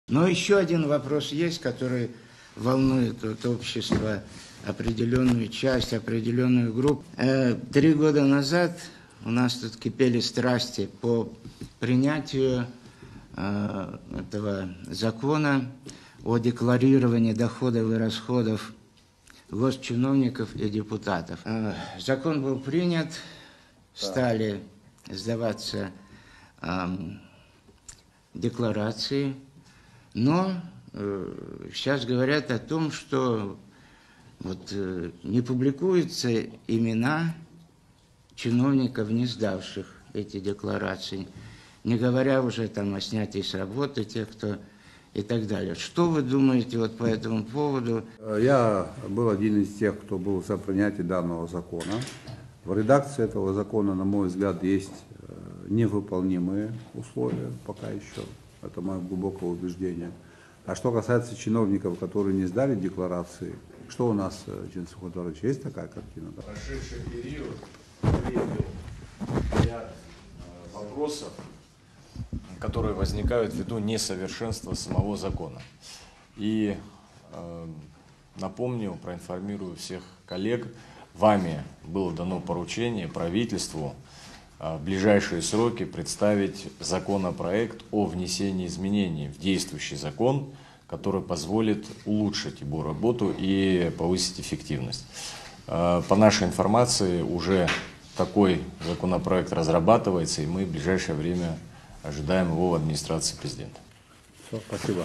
Но еще один вопрос есть, который волнует общество, определенную часть, определенную группу. 3 года назад у нас тут кипели страсти по принятию этого закона о декларировании доходов и расходов госчиновников и депутатов. Закон был принят, стали сдаваться декларации, но сейчас говорят о том, что не публикуются имена чиновников, не сдавших эти декларации, не говоря уже о снятии с работы тех, кто и так далее. Что вы думаете по этому поводу? Я был один из тех, кто был за принятие данного закона. В редакции этого закона, на мой взгляд, есть невыполнимые условия пока еще. Это мое глубокое убеждение. А что касается чиновников, которые не сдали декларации, что у нас, Денис Федорович, есть такая картина? Прошедший период выявил ряд вопросов, которые возникают ввиду несовершенства самого закона. И напомню, проинформирую всех коллег, вами было дано поручение правительству в ближайшие сроки представить законопроект о внесении изменений в действующий закон, который позволит улучшить его работу и повысить эффективность. По нашей информации, уже такой законопроект разрабатывается, и мы в ближайшее время ожидаем его в администрации президента. Все, спасибо.